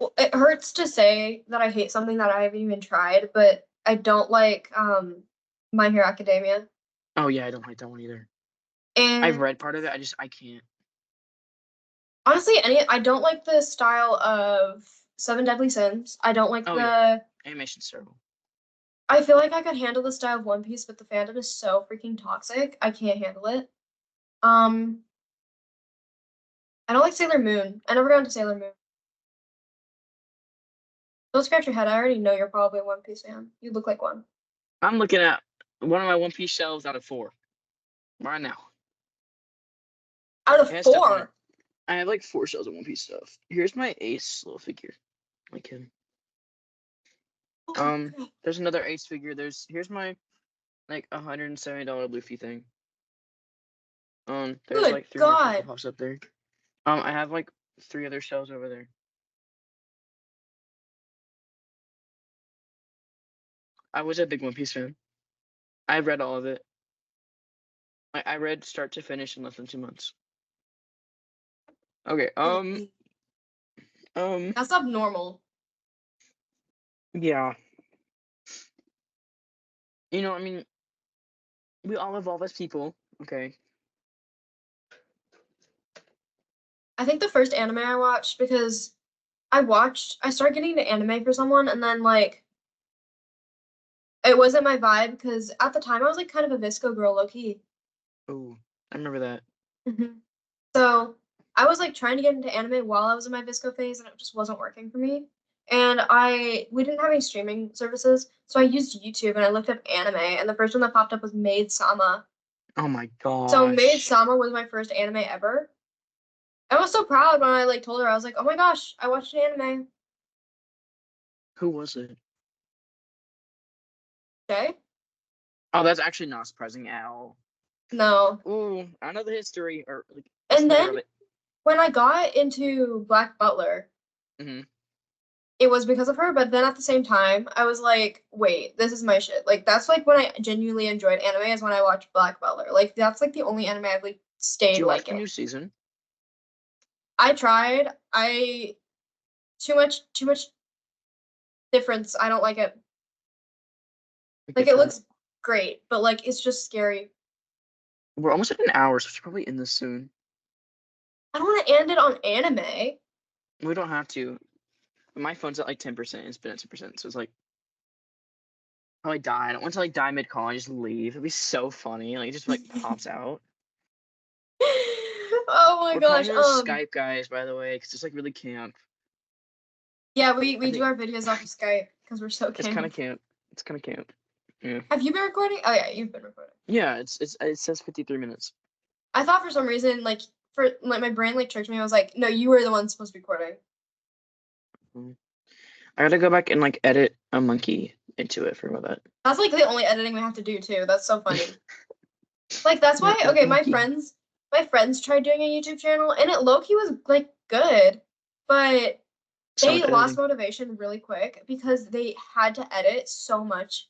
Well, it hurts to say that I hate something that I haven't even tried, but I don't like My Hero Academia. Oh yeah, I don't like that one either. I've And read part of it. I can't. honestly, I don't like the style of Seven Deadly Sins. I don't like Oh yeah, the animation's terrible. I feel like I could handle the style of One Piece, but the fandom is so freaking toxic. I can't handle it. Um, I don't like Sailor Moon. I never got into Sailor Moon. Don't scratch your head. I already know you're probably a One Piece fan. You look like one. I'm looking at one of my One Piece shelves out of 4 right now. Out of It has stuff on it. 4. I have like 4 shelves of One Piece stuff. Here's my Ace little figure, like him. Oh, crap. There's another Ace figure. Here's my like $170 Luffy thing. There's Good like 3 more Funko God. Pops up there. I have like 3 other shelves over there. I was a big One Piece fan. I read all of it. I read start to finish in less than 2 months. Okay. That's abnormal. Yeah. You know, I mean, we all evolve as people. Okay. I think the first anime I watched because I started getting into anime for someone and then like it wasn't my vibe because at the time I was like kind of a Visco girl, low key. Oh, I remember that. So I was like trying to get into anime while I was in my Visco phase and it just wasn't working for me. And we didn't have any streaming services, so I used YouTube and I looked up anime and the first one that popped up was Maid Sama. Oh my So Maid gosh. Sama was my first anime ever. I was so proud when I like told her I was like, "Oh my gosh, I watched an anime." Who was it? Okay? Oh, that's actually not surprising at all. No. Ooh, I know the history or like a And snippet then of it. when I got into Black Butler, Hmm. it was because of her, but then at the same time, I was like, wait, this is my shit. Like that's like when I genuinely enjoyed anime is when I watched Black Butler. Like that's like the only anime I've like Did stayed you watch the liking. new season? I tried. I too much difference. I don't like it. Like it Different. looks great, but like it's just scary. We're almost at an hour, so we should probably end this soon. I don't want to end it on anime. We don't have to. My phone's at like 10%. It's been at 10%, so it's like probably die. I don't want to like die mid call and just leave. It'd be so funny. Like it just like pops out. Oh my We're gosh. calling those Skype guys, by the way, because it's like really camp. Yeah, we I do think our videos off of Skype because we're so it's kind camp. of camp. It's kind of camp. Yeah. Have you been recording? Oh yeah, you've been recording. Yeah. It says 53 minutes. I thought for some reason, like for like my brain like tricked me. I was like, no, you were the one supposed to be recording. I gotta go back and like edit a monkey into it for that. That's like the only editing we have to do too. That's so funny. Like that's why Edit okay, the monkey. my friends tried doing a YouTube channel and it low key was like good, but So they much lost editing. motivation really quick because they had to edit so much.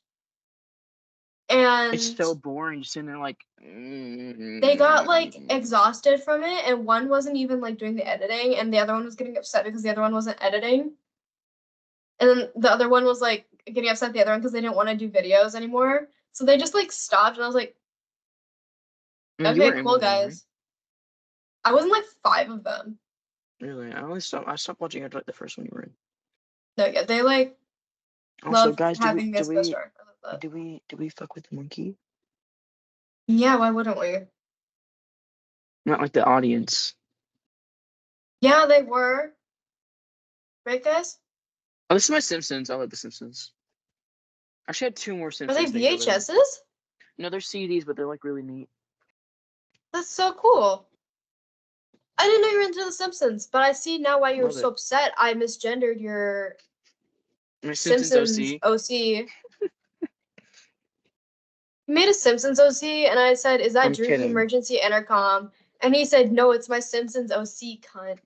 And It's so boring. Just sitting there like. they got like exhausted from it and one wasn't even like doing the editing and the other one was getting upset because the other one wasn't editing. And then the other one was like getting upset at the other one because they didn't want to do videos anymore. So they just like stopped and I was like, You were okay, in cool one of them, right? guys. I wasn't like 5 of them. Really? I stopped watching after like the first one you were in. No, yeah, they like Also, love guys, having me as a star. I love that. do we fuck with the monkey? Yeah, why wouldn't we? Not like the audience. Yeah, they were. Right, guys? Oh, this is my Simpsons. I love the Simpsons. I actually had 2 more Are they Simpsons things over there. VHSs? No, they're CDs, but they're like really neat. That's so cool. I didn't know you were into The Simpsons, but I see now why you were Love so it. upset. I misgendered your My Simpsons OC. OC. You made a Simpsons OC, and I said, "Is that I'm Drew's kidding. emergency intercom?" And he said, "No, it's my Simpsons OC, cunt."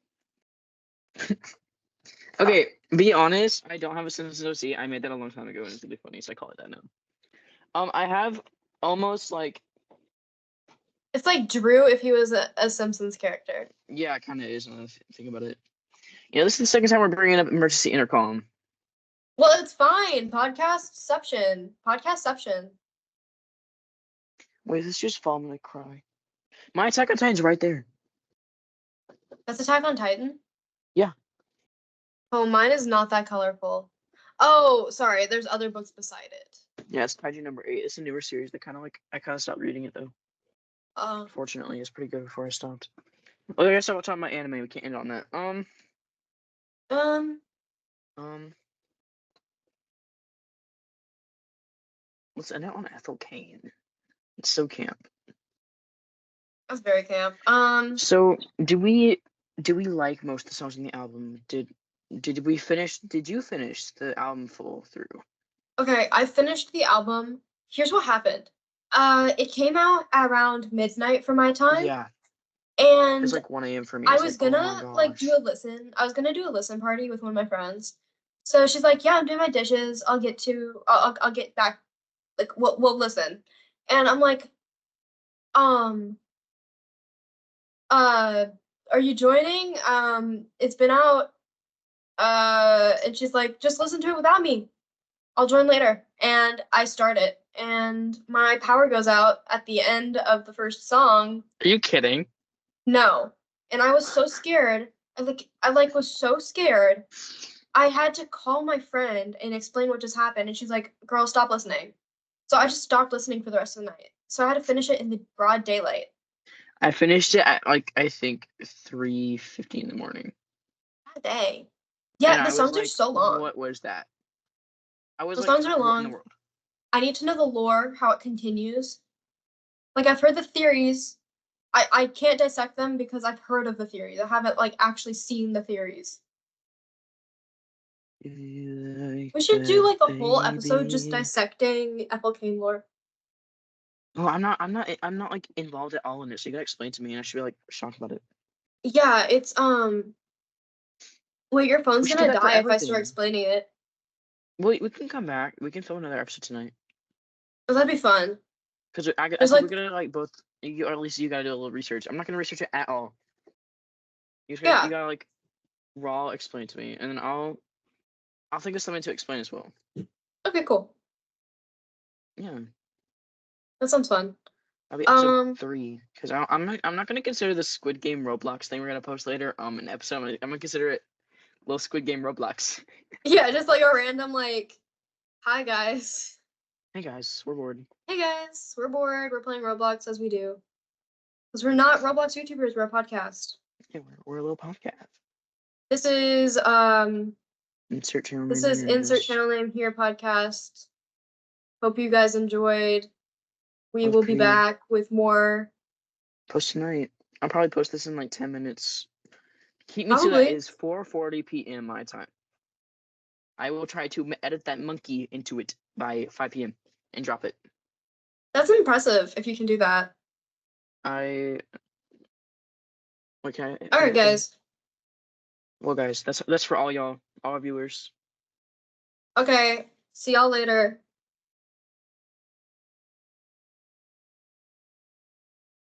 Okay, be honest. I don't have a Simpsons OC. I made that a long time ago, and it's really funny, so I call it that now. I have almost like It's like Drew if he was a Simpsons character. Yeah, it kind of is. Now that I think about it. Yeah, this is the second time we're bringing up emergency intercom. Well, it's fine. Podcastception. Podcastception. Wait, this just fall. I'm gonna cry. My Attack on Titan's right there. That's Attack on Titan? Yeah. Oh, mine is not that colorful. Oh, sorry. There's other books beside it. Yeah, it's Kaiju number 8. It's a newer series that kind of like I kind of stopped reading it though. Fortunately, it's pretty good before I stopped. Oh, I guess I'll talk about anime. We can't end on that. Let's end it on Ethel Kane. It's so camp. That's very camp. So do we like most of the songs in the album? Did you finish the album full through? Okay, I finished the album. Here's what happened. It came out around midnight for my time. Yeah. And It's like 1 a.m. for me. I It's was like, gonna oh my like gosh. do a listen. I was gonna do a listen party with one of my friends. So she's like, "Yeah, I'm doing my dishes. I'll get back. Like, we'll listen." And I'm like, are you joining? It's been out. And she's like, "Just listen to it without me. I'll join later." And I start it, and my power goes out at the end of the first song. Are you kidding? No. And I was so scared. I was so scared. I had to call my friend and explain what just happened. And she's like, "Girl, stop listening." So I just stopped listening for the rest of the night. So I had to finish it in the broad daylight. I finished it at like I think 3:50 in the morning. God dang. Yeah, And the I songs was are like, so long. what was that? I was The like, songs are what in the long. world? I need to know the lore, how it continues. Like, I've heard the theories. I can't dissect them because I've heard of the theories. I haven't like actually seen the theories. We should do like a whole episode just dissecting Ethel Kane lore. Oh, I'm not like involved at all in it. So you gotta explain to me, and I should be like shocked about it. Yeah, it's wait, your phone's We should do gonna that for die if I start everything. explaining it. Well, we can come back. We can film another episode tonight. Oh, that'd be fun. Because I There's think like, we're gonna like both, or at least you gotta do a little research. I'm not gonna research it at all. You yeah. gotta like raw explain to me, and then I'll think of something to explain as well. Okay, cool. Yeah, That sounds fun. that'll be episode 3. Because I'm not gonna consider the Squid Game Roblox thing we're gonna post later an episode. I'm gonna consider it little Squid Game Roblox. Yeah, just like a random like, "Hi guys. Hey guys, we're bored. Hey guys, we're bored. We're playing Roblox as we do. Because we're not Roblox YouTubers, we're a podcast." Yeah, we're a little podcast. This is Insert channel this name is here insert channel name here podcast. Hope you guys enjoyed. We was will be pretty- back with more. Post tonight. I'll probably post this in like 10 minutes. Keep me to that. Probably. It is 4:40 p.m. my time. I will try to edit that monkey into it by 5 p.m. and drop it. That's impressive if you can do that. Okay. All right, guys. Well, guys, that's for all y'all, all our viewers. Okay. See y'all later.